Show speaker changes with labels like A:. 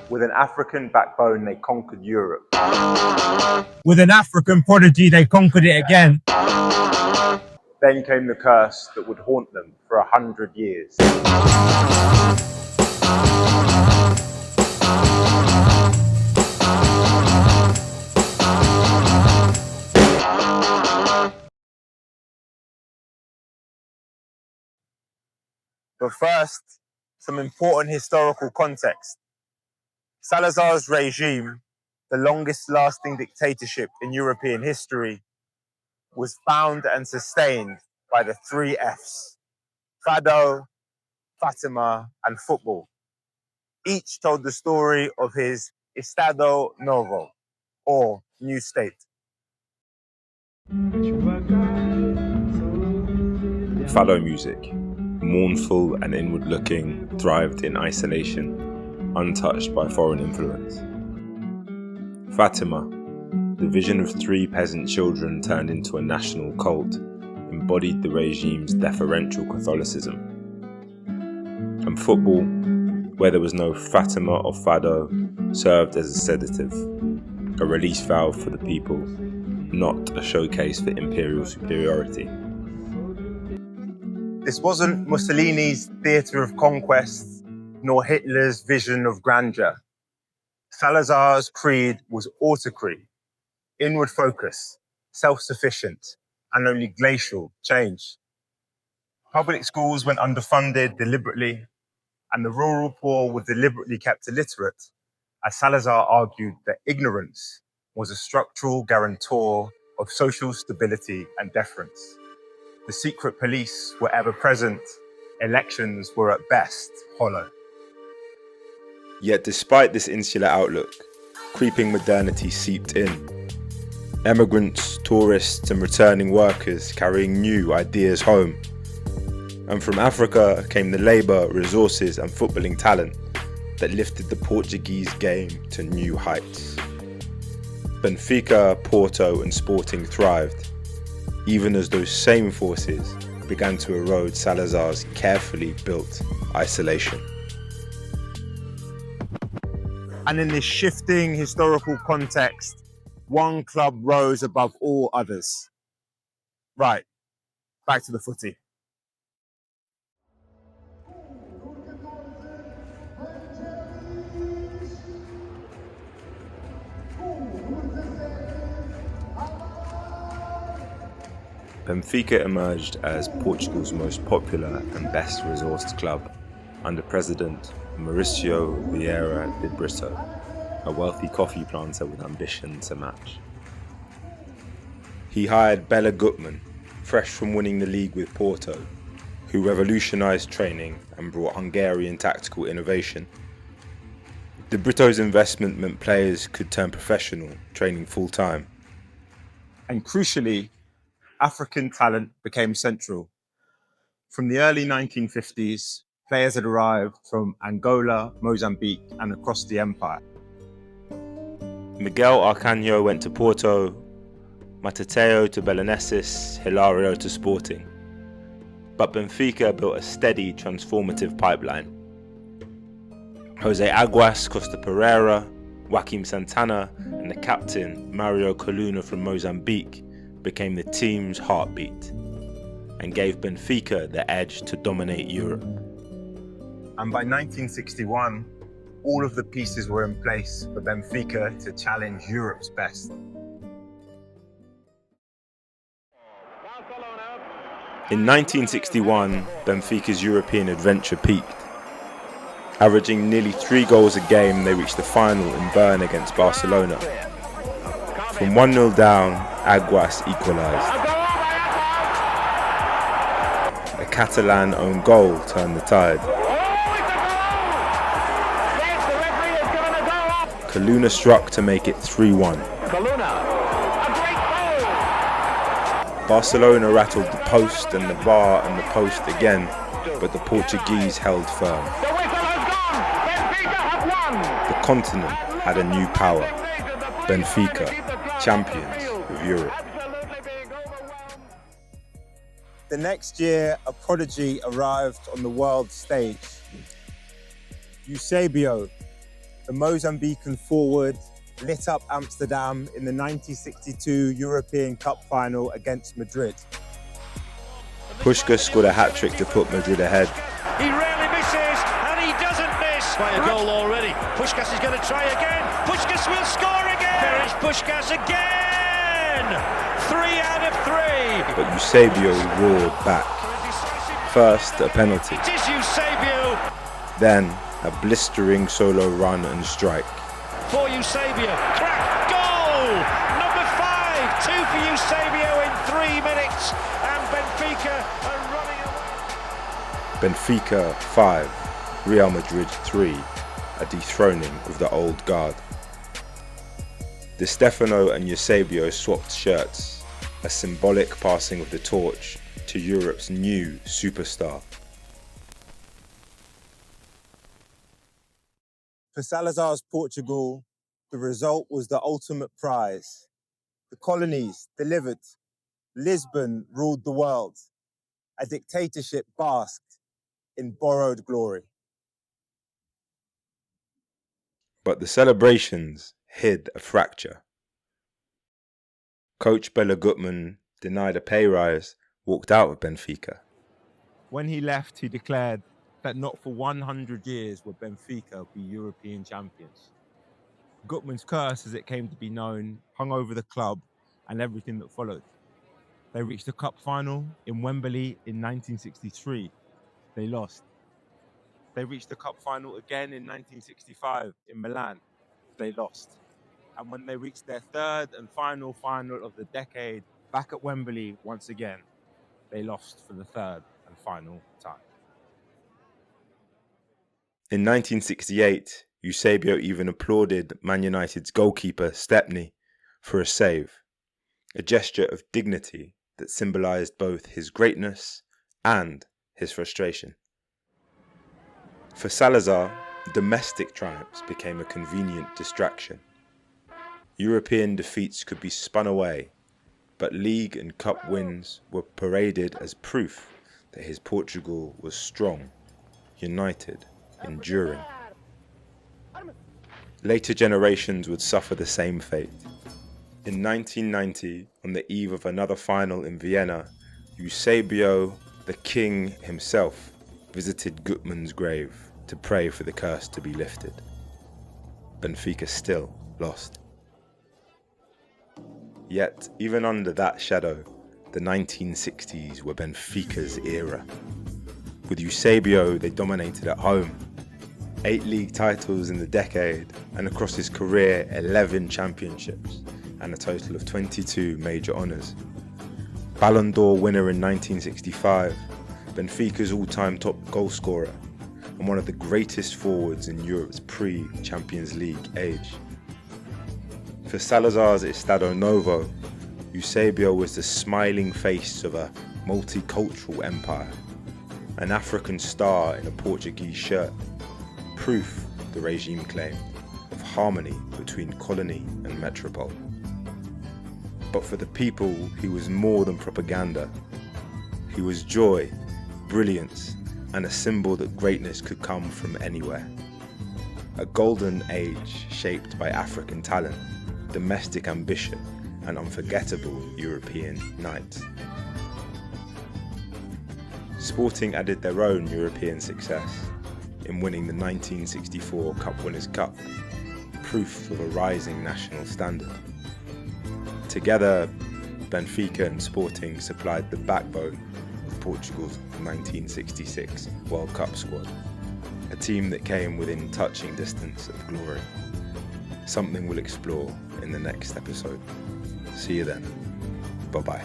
A: With an African backbone, they conquered Europe.
B: With an African prodigy, they conquered it again.
A: Then came the curse that would haunt them for 100 years.
B: But first, some important historical context. Salazar's regime, the longest lasting dictatorship in European history, was found and sustained by the three Fs: Fado, Fatima, and football. Each told the story of his Estado Novo, or new state.
C: Fado music, mournful and inward-looking, thrived in isolation, untouched by foreign influence. Fatima, the vision of three peasant children turned into a national cult, embodied the regime's deferential Catholicism. And football, where there was no Fatima or Fado, served as a sedative, a release valve for the people, not a showcase for imperial superiority.
B: This wasn't Mussolini's theatre of conquest, nor Hitler's vision of grandeur. Salazar's creed was autocry, inward focus, self-sufficient, and only glacial change. Public schools went underfunded deliberately, and the rural poor were deliberately kept illiterate, as Salazar argued that ignorance was a structural guarantor of social stability and deference. The secret police were ever present. Elections were at best hollow.
C: Yet despite this insular outlook, creeping modernity seeped in. Emigrants, tourists, and returning workers carrying new ideas home. And from Africa came the labour, resources, and footballing talent that lifted the Portuguese game to new heights. Benfica, Porto, and Sporting thrived, even as those same forces began to erode Salazar's carefully built isolation.
B: And in this shifting historical context, one club rose above all others. Right, back to the footy.
C: Benfica emerged as Portugal's most popular and best resourced club under President Mauricio Vieira de Brito, a wealthy coffee planter with ambition to match. He hired Béla Guttmann, fresh from winning the league with Porto, who revolutionised training and brought Hungarian tactical innovation. De Brito's investment meant players could turn professional, training full-time.
B: And crucially, African talent became central. From the early 1950s, players had arrived from Angola, Mozambique, and across the empire.
C: Miguel Arcanjo went to Porto, Matateo to Belenenses, Hilario to Sporting. But Benfica built a steady, transformative pipeline. José Águas, Costa Pereira, Joaquim Santana, and the captain, Mário Coluna from Mozambique, became the team's heartbeat and gave Benfica the edge to dominate Europe.
B: And by 1961, all of the pieces were in place for Benfica to challenge Europe's best.
C: In 1961, Benfica's European adventure peaked. Averaging nearly 3 goals a game, they reached the final in Bern against Barcelona. From 1-0 down, Águas equalised. A Catalan own goal turned the tide. Coluna struck to make it 3-1. Barcelona rattled the post and the bar and the post again, but the Portuguese held firm. The continent had a new power. Benfica, champions of Europe.
B: The next year, a prodigy arrived on the world stage. Eusebio, the Mozambican forward, lit up Amsterdam in the 1962 European Cup final against Madrid.
C: Puskás scored a hat-trick to put Madrid ahead.
D: He rarely misses, and he doesn't miss. By a goal already. Puskás is going to try again. Puskás will score again. There is Puskás again. 3 out of 3.
C: But Eusebio roared back. First, a penalty.
D: It is Eusebio.
C: Then, a blistering solo run and strike.
D: For Eusebio. Crack. Goal! Number 5. 2 for Eusebio in 3 minutes. And Benfica are running away.
C: Benfica 5, Real Madrid 3, a dethroning of the old guard. Di Stefano and Eusebio swapped shirts, a symbolic passing of the torch to Europe's new superstar.
B: For Salazar's Portugal, the result was the ultimate prize. The colonies delivered. Lisbon ruled the world. A dictatorship basked in borrowed glory.
C: But the celebrations hid a fracture. Coach Béla Guttmann, denied a pay rise, walked out of Benfica.
B: When he left, he declared that not for 100 years would Benfica be European champions. Guttmann's curse, as it came to be known, hung over the club and everything that followed. They reached the cup final in Wembley in 1963. They lost. They reached the cup final again in 1965 in Milan. They lost. And when they reached their third and final of the decade, back at Wembley once again, they lost for the third and final time.
C: In 1968, Eusebio even applauded Man United's goalkeeper Stepney for a save, a gesture of dignity that symbolised both his greatness and his frustration. For Salazar, domestic triumphs became a convenient distraction. European defeats could be spun away, but league and cup wins were paraded as proof that his Portugal was strong, united, enduring. Later generations would suffer the same fate. In 1990, on the eve of another final in Vienna, Eusebio, the king himself, visited Guttmann's grave to pray for the curse to be lifted. Benfica still lost. Yet, even under that shadow, the 1960s were Benfica's era. With Eusebio, they dominated at home. 8 league titles in the decade, and across his career, 11 championships, and a total of 22 major honours. Ballon d'Or winner in 1965, Benfica's all-time top goalscorer, and one of the greatest forwards in Europe's pre-Champions League age. For Salazar's Estado Novo, Eusebio was the smiling face of a multicultural empire, an African star in a Portuguese shirt, proof, the regime claimed, of harmony between colony and metropole. But for the people, he was more than propaganda. He was joy, brilliance, and a symbol that greatness could come from anywhere. A golden age shaped by African talent, domestic ambition, and unforgettable European nights. Sporting added their own European success in winning the 1964 Cup Winners' Cup, proof of a rising national standard. Together, Benfica and Sporting supplied the backbone of Portugal's 1966 World Cup squad, a team that came within touching distance of glory. Something we'll explore in the next episode. See you then. Bye-bye.